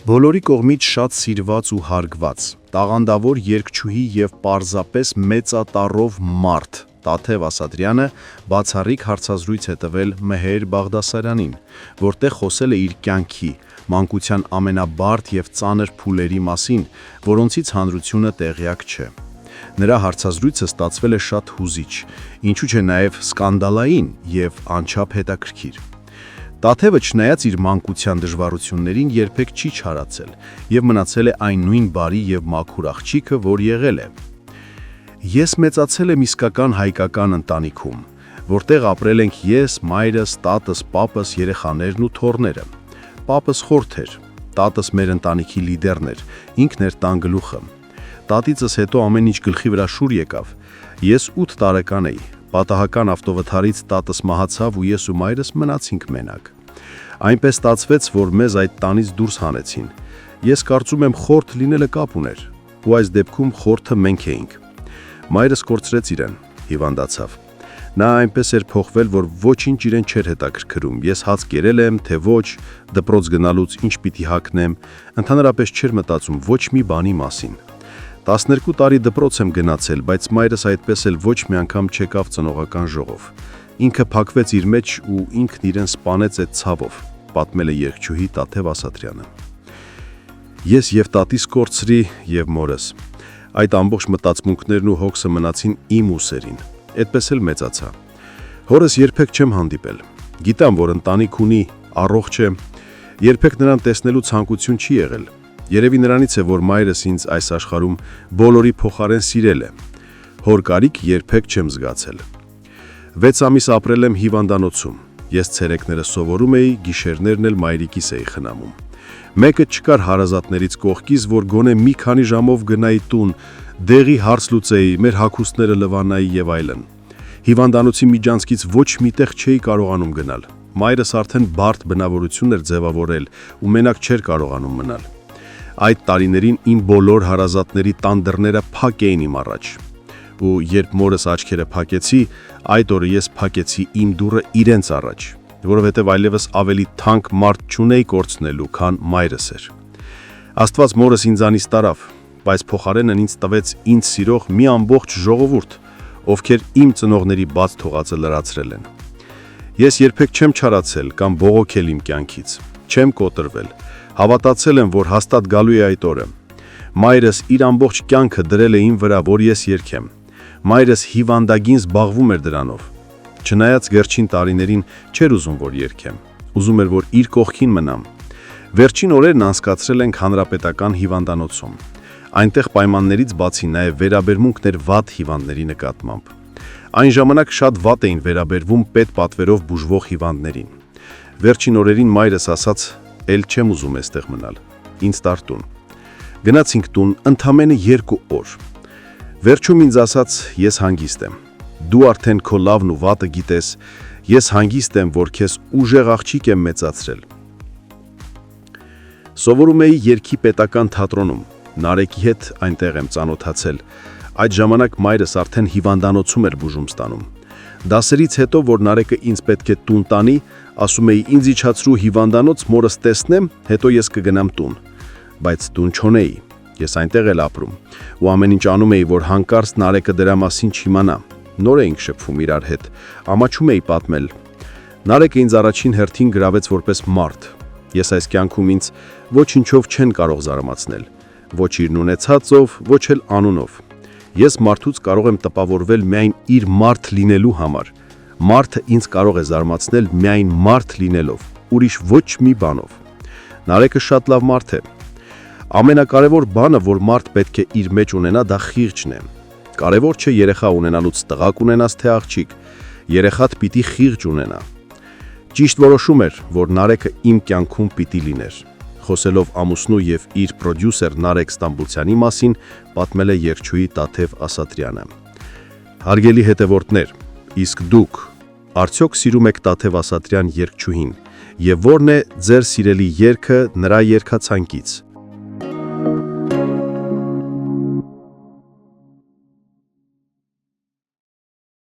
Բոլորի կողմից շատ սիրված ու հարգված, տաղանդավոր երգչուհի և պարզապես մեծատառով մարդ Տաթև Ասատրյանը բացառիկ հարցազրույց է տվել Մեհեր Բաղդասարյանին, որտեղ խոսել է իր կյանքի, մանկության ամենաբարդ և ծանր փուլերի մասին, որոնցից հանրությունը տեղյակ չէ։ Նրա հարցազրույցը ստացվել է շատ հուզիչ, ինչու չէ նաև սկանդալային և անչափ հետաքրքիր։ Տաթևը չնայած իր մանկության դժվարություններին երբեք չի չարացել և մնացել է այն նույն բարի և մաքուր աղջիկը, որ եղել է։ Ես մեծացել եմ իսկական հայկական ընտանիքում, որտեղ ապրել ենք ես, մայրս, տատս, պապս, երեխաներն ու թոռները։ Պապս խորթ էր, տատս մեր ընտանիքի լիդերն էր, ինքն էր տան գլուխը։ Տատիցս հետո ամեն ինչ գլխի վրա շուռ եկավ։ Ես 8 տարեկան էի, պատահական ավտովթարից տատս մահացավ ու ես ու մայրս մնացինք մենակ։ Այնպես ստացվեց, որ մեզ այդ տանից դուրս հանեցին։ Ես կարծում եմ խորթ լինելը կապ ուներ, ու այս դեպքում խորթը մենք էինք։ Մայրս կորցրեց իրեն, հիվանդացավ։ Նա այնպես էր փոխվել, որ ոչինչ իրեն չէր հետաքրքրում։ Ես հաց կերել եմ, թե ոչ, դպրոց գնալուց ինչ պիտի հագնեմ, ընդհանրապես չէր մտածում ոչ մի բանի մասին։ 12 տարի դպրոց եմ գնացել, բայց մայրս այդպես էլ ոչ մի անգամ չեկավ ծնողական ժողով։ Ինքը փակվեց իր մեջ ու ինքն իրեն սպանեց այդ ցավով, պատմել է երգչուհի Տաթև Ասատրյանը։ Ես և տատիս կորցրի և մորս։ Այդ ամբողջ մտածմունքներն ու հոգսը մնացին իմ ուսերին, այդպես էլ մեծացա։ Հորս երբեք չեմ հանդիպել։ Գիտեմ, որ ընտանիք ունի, առողջ է, երբեք նրան տեսնելու ցանկություն չի եղել։ Երևի նրանից է, որ մայրս ինձ այս աշխարհում բոլորի փոխարեն սիրել է։ Հոր կարիք երբեք չեմ զգացել։ 6 ամիս ապրել եմ հիվանդանոցում։ Ես ցերեկները սովորում էի, գիշերներն էլ մայրիկիս էի խնամում։ Մեկը չկար հարազատներից կողքից, որ գոնե մի քանի ժամով գնայի տուն, դեղի հարց լուծեի, մեր հագուստները լվանայի եւ այլն։ Հիվանդանոցի միջանցքից ոչ միտեղ չէի կարողանում գնալ։ Մայրս արդեն բարդ բնավորություն էր ձևավորել ու մենակ չէր կարողանում մնալ։ Այդ տարիներին իմ բոլոր հարազատների տան դռները փակ էին իմ առաջ։ Ու երբ մորս աչքերը փակեցի, այդ օրը ես փակեցի իմ դուռը իրենց առաջ, որովհետև այլևս ավելի թանկ մարդ չունեի կորցնելու, քան մայրս էր։ Աստված մորս ինձանից տարավ, բայց փոխարենն ինձ տվեց ինձ սիրող մի ամբողջ ժողովուրդ, ովքեր իմ ծնողների բաց թողածը լրացրել են։ Ես երբեք չեմ չարացել կամ բողոքել իմ կյանքից, չեմ կոտրվել, հավատացել եմ, որ հաստատ գալու է այդ օրը։ Մայրս իր ամբողջ կյանքը դրել է իմ վրա, որ ես երգեմ։ Մայրս հիվանդագին զբաղվում էր դրանով։ Չնայած վերջին տարիներին չէր ուզում, որ երգեմ, ուզում էր, որ իր կողքին մնամ։ Վերջին օրերն անցկացրել ենք հանրապետական հիվանդանոցում։ Այնտեղ պայմաններից բացի նաև վերաբերմունքն էր վատ հիվանդների նկատմամբ։ Այն ժամանակ շատ վատ էին վերաբերվում պետպատվերով բուժվող հիվանդներին։ Վերջին օրերին մայրս ասաց. «Էլ չեմ ուզում այստեղ մնալ, ինձ տար տուն»։ Գնացինք տուն ընդամենը 2 օր։ Վերջում ինձ ասաց. «Ես հանգիստ եմ, դու արդեն քո լավն ու վատը գիտես, ես հանգիստ եմ, որ քեզ ուժեղ աղջիկ եմ մեծացրել»։ Սովորում էի երգի պետական թատրոնում, Նարեկի հետ այնտեղ եմ ծանոթացել։ Այդ ժամանակ մայրս արդեն հիվանդանոցում էր բուժում ստանում։ Դասերից հետո, որ Նարեկը ինձ պետք է տուն տանի, ասում էի ինձ իջացրու հիվանդանոց, մորս տեսնեմ, հետո ես կգնամ տուն։ Բայց տուն չունեի, ես այնտեղ էլ ապրում, ու ամեն ինչ անում էի, որ հանկարծ Նարեկը դրա մասին չիմանա։ Նոր էինք շփվում իրար հետ, ամաչում էի պատմել։ Նարեկը ինձ առաջին հերթին գրավեց որպես մարդ։ Ես այս կյանքում ինձ ոչինչով չեն կարող զարմացնել, ոչ իր ունեցածով, ոչ էլ անունով։ Ես մարդուց կարող եմ տպավորվել միայն իր մարդ լինելու համար։ Մարդը ինձ կարող է զարմացնել միայն մարդ լինելով, ուրիշ ոչ մի բանով։ Նարեկը շատ լավ մարդ է։ Ամենակարևոր բանը, որ մարդ պետք է իր մեջ ունենա, դա խիղճն է։ Կարևոր չէ երեխա ունենալուց տղաք ունենաս թե աղջիկ, երեխատ պիտի խիղճ ունենա։ Ճիշտ որոշում էր, որ Նարեկը իմ կյանքում պիտի լիներ։ Խոսելով ամուսնու և իր պրոդյուսեր Նարեկ Ստամբուլցյանի մասին, պատմել է երգչուհի Տաթև Ասատրյանը։ Հարգելի հետևորդներ, իսկ դուք արդյոք սիրում եք Տաթև Ասատրյան երգչուհին, և ո՞րն է ձեր սիրելի երգը նրա երգացանկից։